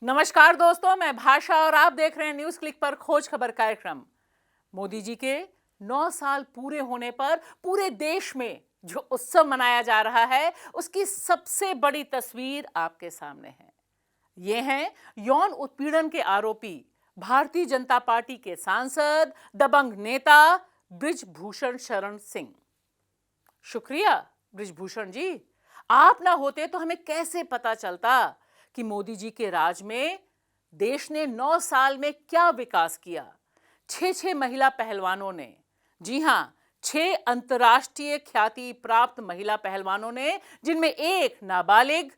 नमस्कार दोस्तों, मैं भाषा और आप देख रहे हैं न्यूज क्लिक पर खोज खबर कार्यक्रम। मोदी जी के 9 साल पूरे होने पर पूरे देश में जो उत्सव मनाया जा रहा है, उसकी सबसे बड़ी तस्वीर आपके सामने है। ये हैं यौन उत्पीड़न के आरोपी भारतीय जनता पार्टी के सांसद दबंग नेता बृजभूषण शरण सिंह। शुक्रिया बृजभूषण जी, आप ना होते तो हमें कैसे पता चलता कि मोदी जी के राज में देश ने 9 साल में क्या विकास किया। 6 महिला पहलवानों ने, जी हां, 6 अंतर्राष्ट्रीय ख्याति प्राप्त महिला पहलवानों ने, जिनमें एक नाबालिग,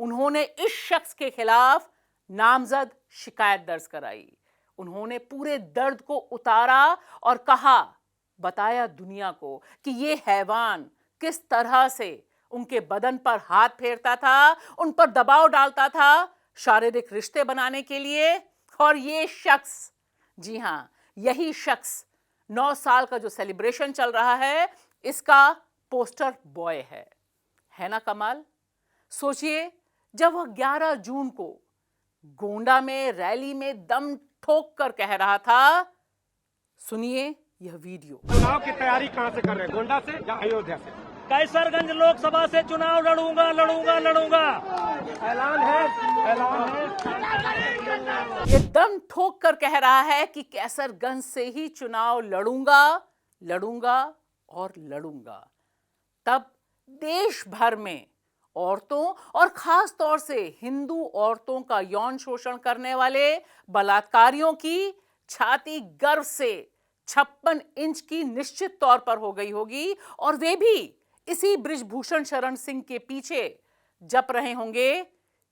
उन्होंने इस शख्स के खिलाफ नामजद शिकायत दर्ज कराई। उन्होंने पूरे दर्द को उतारा और कहा, बताया दुनिया को कि ये हैवान किस तरह से उनके बदन पर हाथ फेरता था, उन पर दबाव डालता था शारीरिक रिश्ते बनाने के लिए। और ये शख्स, जी हां, यही शख्स 9 साल का जो सेलिब्रेशन चल रहा है, इसका पोस्टर बॉय है ना कमाल। सोचिए, जब वह 11 जून को गोंडा में रैली में दम ठोक कर कह रहा था, सुनिए यह वीडियो। चुनाव की तैयारी कहां से कर रहे हैं, गोंडा से या अयोध्या से? कैसरगंज लोकसभा से चुनाव लड़ूंगा। ऐलान है। ये दम ठोक कर कह रहा है कि कैसरगंज से ही चुनाव लड़ूंगा और लड़ूंगा। तब देश भर में औरतों और खास तौर से हिंदू औरतों का यौन शोषण करने वाले बलात्कारियों की छाती गर्व से 56 इंच की निश्चित तौर पर हो गई होगी, और वे भी इसी बृजभूषण शरण सिंह के पीछे जप रहे होंगे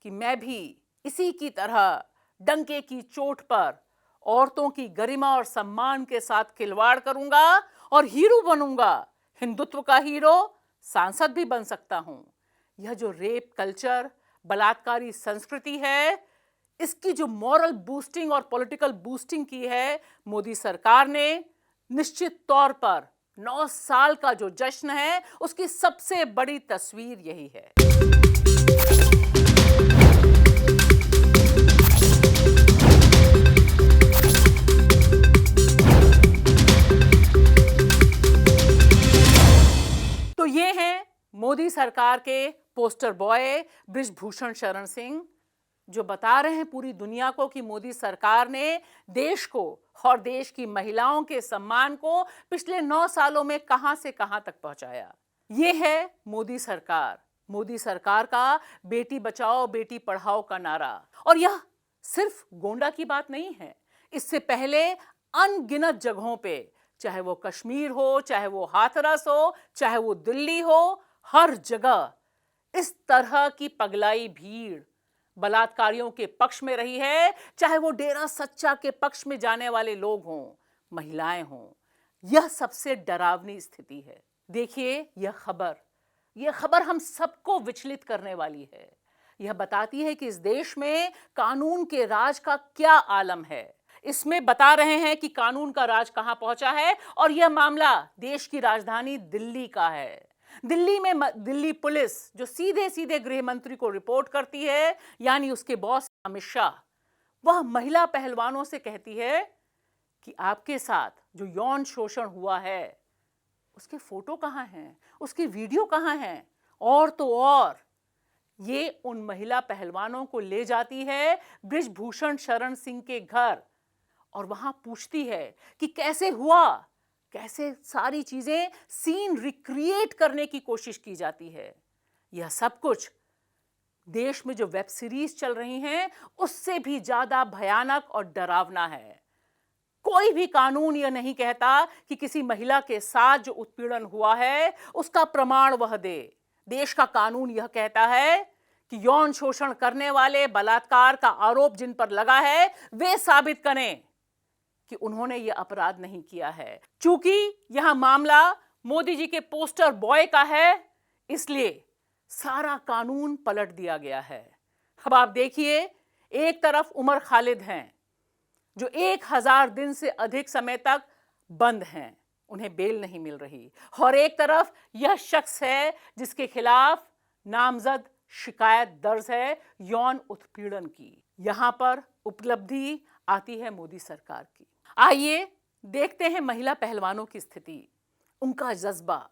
कि मैं भी इसी की तरह डंके की चोट पर औरतों की गरिमा और सम्मान के साथ खिलवाड़ करूंगा और हीरो बनूंगा, हिंदुत्व का हीरो, सांसद भी बन सकता हूं। यह जो रेप कल्चर, बलात्कारी संस्कृति है, इसकी जो मॉरल बूस्टिंग और पॉलिटिकल बूस्टिंग की है मोदी सरकार ने, निश्चित तौर पर 9 साल का जो जश्न है, उसकी सबसे बड़ी तस्वीर यही है। तो ये हैं मोदी सरकार के पोस्टर बॉय बृजभूषण शरण सिंह, जो बता रहे हैं पूरी दुनिया को कि मोदी सरकार ने देश को और देश की महिलाओं के सम्मान को पिछले 9 सालों में कहां से कहां तक पहुंचाया। यह है मोदी सरकार का बेटी बचाओ बेटी पढ़ाओ का नारा। और यह सिर्फ गोंडा की बात नहीं है, इससे पहले अनगिनत जगहों पे, चाहे वो कश्मीर हो, चाहे वो हाथरस हो, चाहे वो दिल्ली हो, हर जगह इस तरह की पगलाई भीड़ बलात्कारियों के पक्ष में रही है, चाहे वो डेरा सच्चा के पक्ष में जाने वाले लोग हों, महिलाएं हों। यह सबसे डरावनी स्थिति है। देखिए, यह खबर हम सबको विचलित करने वाली है। यह बताती है कि इस देश में कानून के राज का क्या आलम है। इसमें बता रहे हैं कि कानून का राज कहां पहुंचा है, और यह मामला देश की राजधानी दिल्ली का है। दिल्ली में दिल्ली पुलिस जो सीधे सीधे गृह मंत्री को रिपोर्ट करती है, यानी उसके बॉस अमित शाह, वह महिला पहलवानों से कहती है कि आपके साथ जो यौन शोषण हुआ है, उसके फोटो कहां हैं, उसके वीडियो कहां हैं। और तो और ये उन महिला पहलवानों को ले जाती है बृजभूषण शरण सिंह के घर, और वहां पूछती है कि कैसे हुआ, कैसे सारी चीजें सीन रिक्रिएट करने की कोशिश की जाती है। यह सब कुछ देश में जो वेब सीरीज चल रही हैं, उससे भी ज्यादा भयानक और डरावना है। कोई भी कानून यह नहीं कहता कि किसी महिला के साथ जो उत्पीड़न हुआ है उसका प्रमाण वह दे। देश का कानून यह कहता है कि यौन शोषण करने वाले, बलात्कार का आरोप जिन पर लगा है, वे साबित करें कि उन्होंने यह अपराध नहीं किया है। चूंकि यह मामला मोदी जी के पोस्टर बॉय का है, इसलिए सारा कानून पलट दिया गया है। अब आप देखिए, एक तरफ उमर खालिद हैं जो 1000 दिन से अधिक समय तक बंद हैं, उन्हें बेल नहीं मिल रही, और एक तरफ यह शख्स है जिसके खिलाफ नामजद शिकायत दर्ज है यौन उत्पीड़न की। यहां पर उपलब्धि आती है मोदी सरकार की। आइए देखते हैं महिला पहलवानों की स्थिति, उनका जज्बा।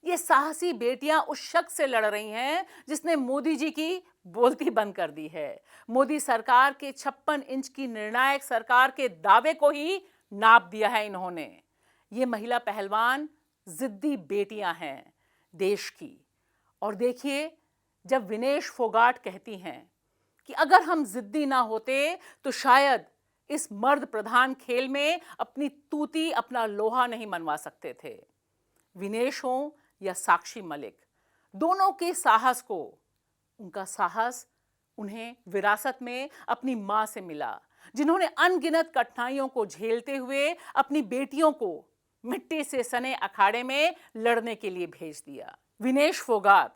ये साहसी बेटियां उस शख्स से लड़ रही हैं जिसने मोदी जी की बोलती बंद कर दी है। मोदी सरकार के 56 इंच की निर्णायक सरकार के दावे को ही नाप दिया है इन्होंने। ये महिला पहलवान जिद्दी बेटियां हैं देश की। और देखिए, जब विनेश फोगाट कहती हैं कि अगर हम जिद्दी ना होते तो शायद इस मर्द प्रधान खेल में अपनी तूती, अपना लोहा नहीं मनवा सकते थे। विनेश हो या साक्षी मलिक, दोनों के साहस को, उनका साहस उन्हें विरासत में अपनी मां से मिला, जिन्होंने अनगिनत कठिनाइयों को झेलते हुए अपनी बेटियों को मिट्टी से सने अखाड़े में लड़ने के लिए भेज दिया। विनेश फोगाट,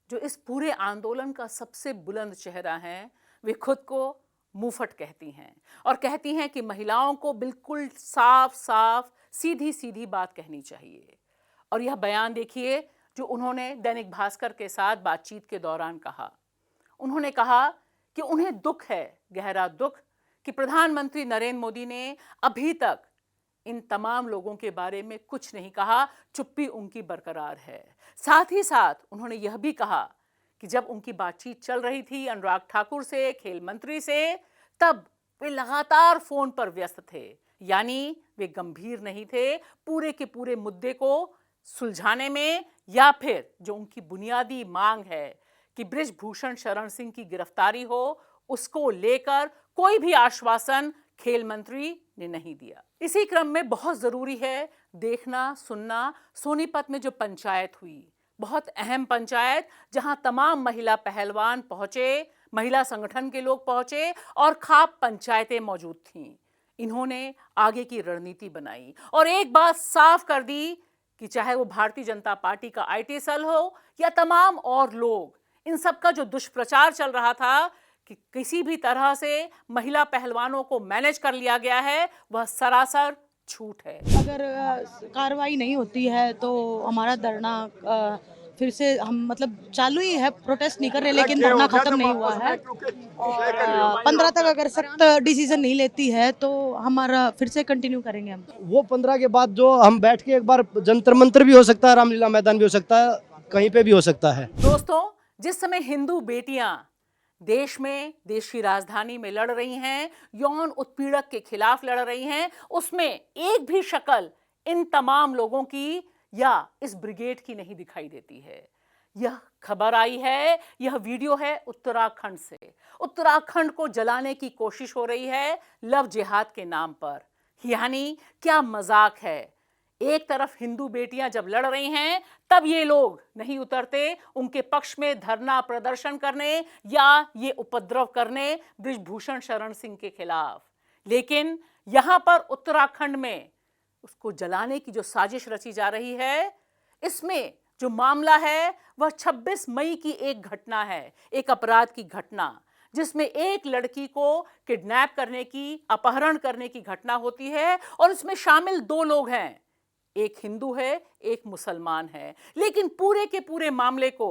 जो इस पूरे आंदोलन का सबसे बुलंद चेहरा है, वे खुद को मुफट कहती हैं और कहती हैं कि महिलाओं को बिल्कुल साफ साफ सीधी सीधी बात कहनी चाहिए। और यह बयान देखिए जो उन्होंने दैनिक भास्कर के साथ बातचीत के दौरान कहा। उन्होंने कहा कि उन्हें दुख है, गहरा दुख, कि प्रधानमंत्री नरेंद्र मोदी ने अभी तक इन तमाम लोगों के बारे में कुछ नहीं कहा, चुप्पी उनकी बरकरार है। साथ ही साथ उन्होंने यह भी कहा कि जब उनकी बातचीत चल रही थी अनुराग ठाकुर से, खेल मंत्री से, तब वे लगातार फोन पर व्यस्त थे, यानी वे गंभीर नहीं थे पूरे के पूरे मुद्दे को सुलझाने में, या फिर जो उनकी बुनियादी मांग है कि बृजभूषण शरण सिंह की गिरफ्तारी हो, उसको लेकर कोई भी आश्वासन खेल मंत्री ने नहीं दिया। इसी क्रम में बहुत जरूरी है देखना सुनना सोनीपत में जो पंचायत हुई, बहुत अहम पंचायत, जहां तमाम महिला पहलवान पहुंचे, महिला संगठन के लोग पहुंचे और खाप पंचायतें मौजूद थीं। इन्होंने आगे की रणनीति बनाई और एक बात साफ कर दी कि चाहे वो भारतीय जनता पार्टी का आईटी सेल हो या तमाम और लोग, इन सब का जो दुष्प्रचार चल रहा था कि किसी भी तरह से महिला पहलवानों को मैनेज कर लिया गया है, वह सरासर झूठ है। अगर कार्रवाई नहीं होती है तो हमारा धरना फिर से हम मतलब चालू ही है, प्रोटेस्ट नहीं कर रहे, लेकिन धरना खत्म नहीं हुआ है। और 15 तक अगर सख्त डिसीजन नहीं लेती है तो हमारा फिर से कंटिन्यू करेंगे हम। वो 15 के बाद जो हम बैठ के एक बार जंतर मंतर भी हो सकता है, रामलीला मैदान भी हो सकता है, कहीं पे भी हो सकता है। दोस्तों, जिस समय हिंदू बेटियां देश में, देश की राजधानी में लड़ रही हैं, यौन उत्पीड़क के खिलाफ लड़ रही हैं, उसमें एक भी शक्ल इन तमाम लोगों की या इस ब्रिगेड की नहीं दिखाई देती है। यह खबर आई है, यह वीडियो है उत्तराखंड से। उत्तराखंड को जलाने की कोशिश हो रही है लव जिहाद के नाम पर। यानी क्या मजाक है। एक तरफ हिंदू बेटियां जब लड़ रही हैं, तब ये लोग नहीं उतरते उनके पक्ष में धरना प्रदर्शन करने या ये उपद्रव करने बृजभूषण शरण सिंह के खिलाफ। लेकिन यहां पर उत्तराखंड में उसको जलाने की जो साजिश रची जा रही है, इसमें जो मामला है वह 26 मई की एक घटना है, एक अपराध की घटना, जिसमें एक लड़की को किडनैप करने की, अपहरण करने की घटना होती है और इसमें शामिल 2 लोग हैं, एक हिंदू है, एक मुसलमान है। लेकिन पूरे के पूरे मामले को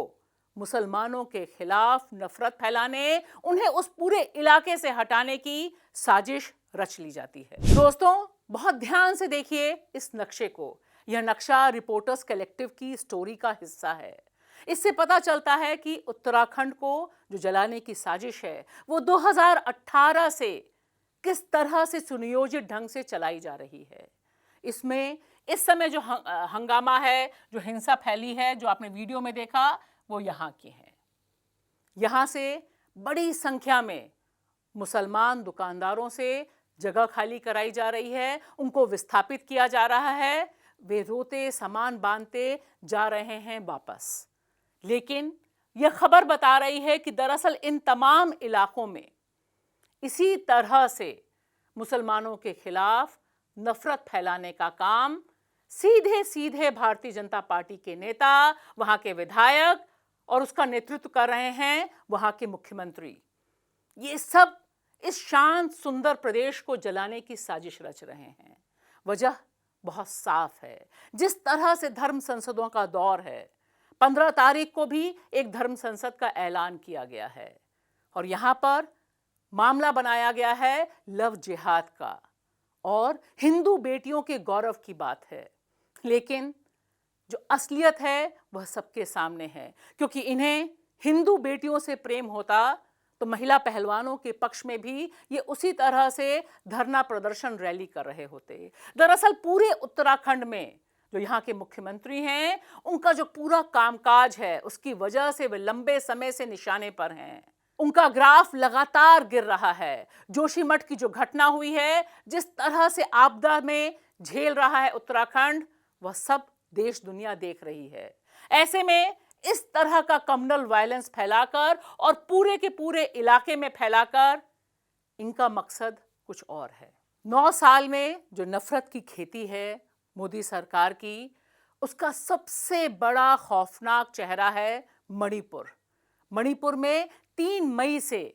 मुसलमानों के खिलाफ नफरत फैलाने, उन्हें उस पूरे इलाके से हटाने की साजिश रच ली जाती है। दोस्तों, बहुत ध्यान से देखिए इस नक्शे को। यह नक्शा रिपोर्टर्स कलेक्टिव की स्टोरी का हिस्सा है। इससे पता चलता है कि उत्तराखंड को जो जलाने की साजिश है, वो 2018 से किस तरह से सुनियोजित ढंग से चलाई जा रही है। इसमें इस समय जो हंगामा है, जो हिंसा फैली है, जो आपने वीडियो में देखा, वो यहाँ की है। यहाँ से बड़ी संख्या में मुसलमान दुकानदारों से जगह खाली कराई जा रही है, उनको विस्थापित किया जा रहा है, वे रोते सामान बांधते जा रहे हैं वापस। लेकिन यह खबर बता रही है कि दरअसल इन तमाम इलाकों में इसी तरह से मुसलमानों के खिलाफ नफरत फैलाने का काम सीधे सीधे भारतीय जनता पार्टी के नेता, वहां के विधायक और उसका नेतृत्व कर रहे हैं वहां के मुख्यमंत्री। ये सब इस शांत सुंदर प्रदेश को जलाने की साजिश रच रहे हैं। वजह बहुत साफ है। जिस तरह से धर्म संसदों का दौर है, 15 तारीख को भी एक धर्म संसद का ऐलान किया गया है और यहां पर मामला बनाया गया है लव जिहाद का और हिंदू बेटियों के गौरव की बात है। लेकिन जो असलियत है वह सबके सामने है, क्योंकि इन्हें हिंदू बेटियों से प्रेम होता तो महिला पहलवानों के पक्ष में भी ये उसी तरह से धरना प्रदर्शन रैली कर रहे होते। दरअसल पूरे उत्तराखंड में जो यहाँ के मुख्यमंत्री हैं, उनका जो पूरा कामकाज है उसकी वजह से वे लंबे समय से निशाने पर हैं। उनका ग्राफ लगातार गिर रहा है। जोशीमठ की जो घटना हुई है, जिस तरह से आपदा में झेल रहा है उत्तराखंड, वह सब देश दुनिया देख रही है। ऐसे में इस तरह का कम्युनल वायलेंस फैलाकर और पूरे के पूरे इलाके में फैलाकर इनका मकसद कुछ और है। 9 साल में जो नफरत की खेती है मोदी सरकार की, उसका सबसे बड़ा खौफनाक चेहरा है मणिपुर। मणिपुर में 3 मई से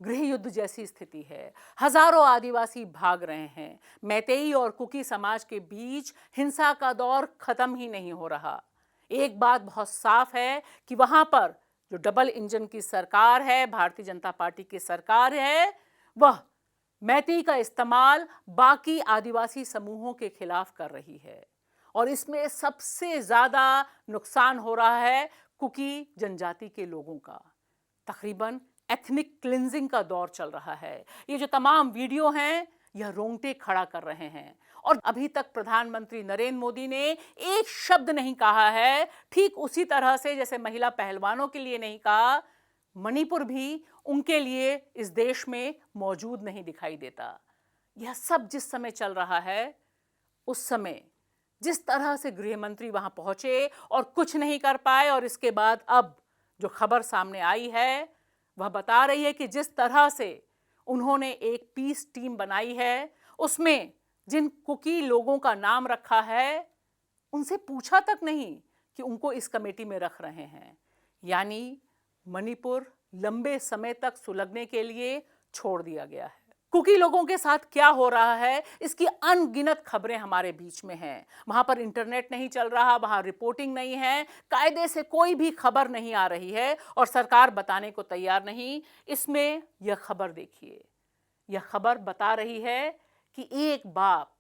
गृह युद्ध जैसी स्थिति है। हजारों आदिवासी भाग रहे हैं। मैतेई और कुकी समाज के बीच हिंसा का दौर खत्म ही नहीं हो रहा। एक बात बहुत साफ है कि वहां पर जो डबल इंजन की सरकार है, भारतीय जनता पार्टी की सरकार है, वह मैतेई का इस्तेमाल बाकी आदिवासी समूहों के खिलाफ कर रही है। और इसमें सबसे ज्यादा नुकसान हो रहा है कुकी जनजाति के लोगों का। तकरीबन एथनिक क्लिंजिंग का दौर चल रहा है। ये जो तमाम वीडियो हैं, यह रोंगटे खड़ा कर रहे हैं। और अभी तक प्रधानमंत्री नरेंद्र मोदी ने एक शब्द नहीं कहा है, ठीक उसी तरह से जैसे महिला पहलवानों के लिए नहीं कहा, मणिपुर भी उनके लिए इस देश में मौजूद नहीं दिखाई देता। यह सब जिस समय चल रहा है, उस समय जिस तरह से गृह मंत्री वहां पहुंचे और कुछ नहीं कर पाए, और इसके बाद अब जो खबर सामने आई है वह बता रही है कि जिस तरह से उन्होंने एक पीस टीम बनाई है, उसमें जिन कुकी लोगों का नाम रखा है, उनसे पूछा तक नहीं कि उनको इस कमेटी में रख रहे हैं। यानी मणिपुर लंबे समय तक सुलगने के लिए छोड़ दिया गया है। कुकी लोगों के साथ क्या हो रहा है, इसकी अनगिनत खबरें हमारे बीच में हैं। वहां पर इंटरनेट नहीं चल रहा, वहां रिपोर्टिंग नहीं है, कायदे से कोई भी खबर नहीं आ रही है और सरकार बताने को तैयार नहीं। इसमें यह खबर देखिए, यह खबर बता रही है कि एक बाप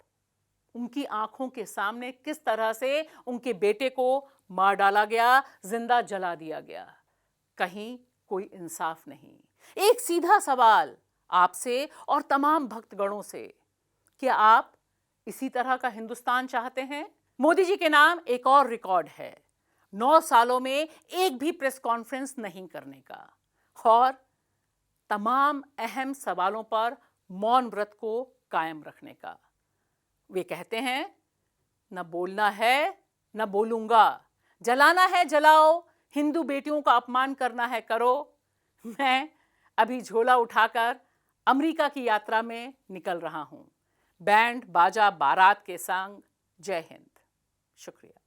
उनकी आंखों के सामने किस तरह से उनके बेटे को मार डाला गया, जिंदा जला दिया गया। कहीं कोई इंसाफ नहीं। एक सीधा सवाल आपसे और तमाम भक्तगणों से, क्या आप इसी तरह का हिंदुस्तान चाहते हैं? मोदी जी के नाम एक और रिकॉर्ड है, 9 सालों में एक भी प्रेस कॉन्फ्रेंस नहीं करने का और तमाम अहम सवालों पर मौन व्रत को कायम रखने का। वे कहते हैं, न बोलना है न बोलूंगा, जलाना है जलाओ, हिंदू बेटियों का अपमान करना है करो। मैं अभी झोला उठाकर अमेरिका की यात्रा में निकल रहा हूं, बैंड बाजा बारात के संग। जय हिंद। शुक्रिया।